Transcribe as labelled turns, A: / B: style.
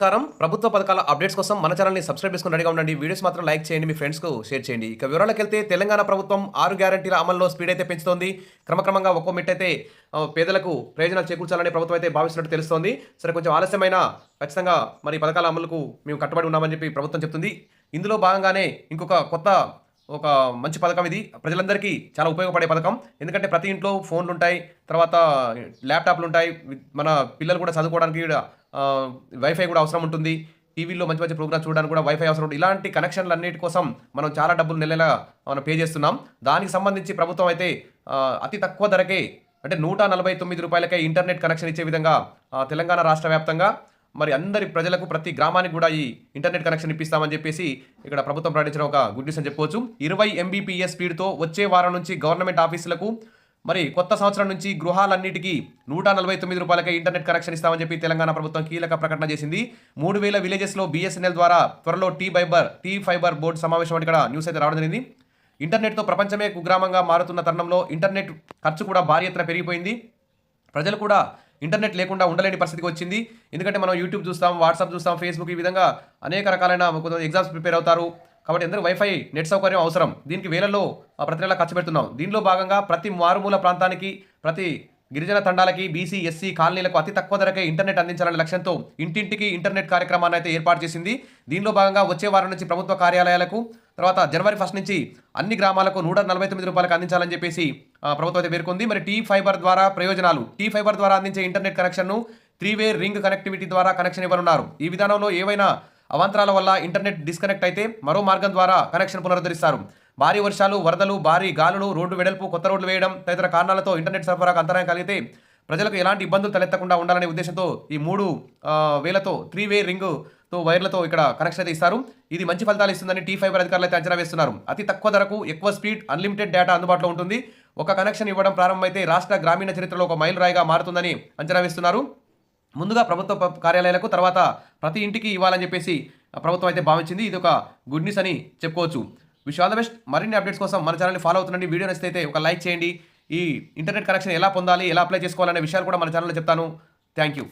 A: నమస్కారం. ప్రభుత్వ పథకాల అప్డేట్స్ కోసం మన ఛానల్‌ని సబ్స్క్రైబ్ చేసుకొని రెడీగా ఉండండి. వీడియోస్ మాత్రం లైక్ చేయండి. మీ ఫ్రెండ్స్‌కు షేర్ చేయండి. ఇక వివరాలకెళ్తే తెలంగాణ ప్రభుత్వం 6 గ్యారంటీల అమల్లో స్పీడ్ అయితే పెంచుతోంది. క్రమక్రమంగా ఒక్కో మెట్టయితే పేదలకు ప్రయోజనాలు చేకూర్చాలని ప్రభుత్వం అయితే భావిస్తున్నట్టు తెలుస్తోంది. సరే కొంచెం ఆలస్యమైనా ఖచ్చితంగా మరి పథకాల అమలుకు మేము కట్టుబడి ఉన్నామని చెప్పి ప్రభుత్వం చెప్తుంది. ఇందులో భాగంగానే ఇంకొక కొత్త ఒక మంచి పథకం ఇది. ప్రజలందరికీ చాలా ఉపయోగపడే పథకం. ఎందుకంటే ప్రతి ఇంట్లో ఫోన్లుంటాయి. తర్వాత ల్యాప్‌టాప్‌లుంటాయి. మన పిల్లలు కూడా చదువుకోవడానికి ఈడ వైఫై కూడా అవసరం ఉంటుంది. టీవీలో మంచి మంచి ప్రోగ్రామ్స్ చూడడానికి కూడా వైఫై అవసరం ఉంటుంది. ఇలాంటి కనెక్షన్‌లన్నిటి కోసం మనం చాలా డబ్బులు నెల నెలా మనం పే చేస్తున్నాం. దానికి సంబంధించి ప్రభుత్వం అయితే అతి తక్కువ ధరకే అంటే రూ. 149కే ఇంటర్నెట్ కనెక్షన్ ఇచ్చే విధంగా తెలంగాణ రాష్ట్ర వ్యాప్తంగా మరి అందరి ప్రజలకు ప్రతి గ్రామానికి కూడా ఈ ఇంటర్నెట్ కనెక్షన్ ఇప్పిస్తామని చెప్పేసి ఇక్కడ ప్రభుత్వం ప్రకటించిన ఒక గుడ్ న్యూస్ అని చెప్పుకోవచ్చు. 20 ఎంబీపీఎస్ స్పీడ్తో వచ్చే వారం నుంచి గవర్నమెంట్ ఆఫీసులకు మరి కొత్త సంవత్సరం నుంచి గృహాలన్నిటికీ రూ. 149కే ఇంటర్నెట్ కనెక్షన్ ఇస్తామని చెప్పి తెలంగాణ ప్రభుత్వం కీలక ప్రకటన చేసింది. 3000 విలేజెస్లో బీఎస్ఎన్ఎల్ ద్వారా త్వరలో టీ ఫైబర్ బోర్డు సమావేశం అని ఇక్కడ న్యూస్ అయితే రావడం జరిగింది. ఇంటర్నెట్తో ప్రపంచమే కుగ్రామంగా మారుతున్న తరుణంలో ఇంటర్నెట్ ఖర్చు కూడా భారీ ఎత్తున పెరిగిపోయింది. ప్రజలు కూడా ఇంటర్నెట్ లేకుండా ఉండలేని పరిస్థితికి వచ్చింది. ఎందుకంటే మనం యూట్యూబ్ చూస్తాం, వాట్సాప్ చూస్తాం, ఫేస్బుక్ ఈ విధంగా అనేక రకాలైన కొంతమంది ఎగ్జామ్స్ ప్రిపేర్ అవుతారు. కాబట్టి అందరూ వైఫై నెట్ సౌకర్యం అవసరం. దీనికి వేలలో ప్రతి నెలా ఖర్చు పెడుతున్నాం. దీనిలో భాగంగా ప్రతి మారుమూల ప్రాంతానికి, ప్రతి గిరిజన తండాలకి, బీసీ, ఎస్సీ కాలనీలకు అతి తక్కువ ధరకే ఇంటర్నెట్ అందించాలనే లక్ష్యంతో ఇంటింటికి ఇంటర్నెట్ కార్యక్రమాన్ని అయితే ఏర్పాటు చేసింది. దీనిలో భాగంగా వచ్చే వారం నుంచి ప్రభుత్వ కార్యాలయాలకు, తర్వాత జనవరి 1 నుంచి అన్ని గ్రామాలకు రూ. 149కి అందించాలని చెప్పేసి ప్రభుత్వం అయితే పేర్కొంది. మరి టీ ఫైబర్ ద్వారా ప్రయోజనాలు. టీ ఫైబర్ ద్వారా అందించే ఇంటర్నెట్ కనెక్షన్ను 3-వే రింగ్ కనెక్టివిటీ ద్వారా కనెక్షన్ ఇవ్వనున్నారు. ఈ విధానంలో ఏవైనా అవాంతరాల వల్ల ఇంటర్నెట్ డిస్కనెక్ట్ అయితే మరో మార్గం ద్వారా కనెక్షన్ పునరుద్ధరిస్తారు. భారీ వర్షాలు, వరదలు, భారీ గాలులు, రోడ్డు వెడల్పు, కొత్త రోడ్లు వేయడం తదితర కారణాలతో ఇంటర్నెట్ సరఫరాకు అంతరాయం కలిగితే ప్రజలకు ఎలాంటి ఇబ్బందులు తలెత్తకుండా ఉండాలనే ఉద్దేశంతో ఈ 3 వే రింగ్తో వైర్లతో ఇక్కడ కనెక్షన్ అయితే ఇస్తారు. ఇది మంచి ఫలితాలు ఇస్తుందని టీ ఫైబర్ అధికారులు అయితే అంచనా వేస్తున్నారు. అతి తక్కువ ధరకు ఎక్కువ స్పీడ్, అన్లిమిటెడ్ డేటా అందుబాటులో ఉంటుంది. ఒక కనెక్షన్ ఇవ్వడం ప్రారంభమైతే రాష్ట్ర గ్రామీణ చరిత్రలో ఒక మైలురాయిగా మారుతుందని అంచనా వేస్తున్నారు. ముందుగా ప్రభుత్వ కార్యాలయాలకు, తర్వాత ప్రతి ఇంటికి ఇవ్వాలని చెప్పేసి ప్రభుత్వం అయితే భావించింది. ఇది ఒక గుడ్ న్యూస్ అని చెప్పుకోవచ్చు. Wish all the best. మరిన్ని అప్డేట్స్ కోసం మన ఛానల్ని ఫాలో అవుతుండండి. వీడియో నచ్చితే ఒక లైక్ చేయండి. ఈ ఇంటర్నెట్ కనెక్షన్ ఎలా పొందాలి, ఎలా అప్లై చేసుకోవాలనే విషయాలు కూడా మన ఛానల్లో చెప్తాను. Thank you.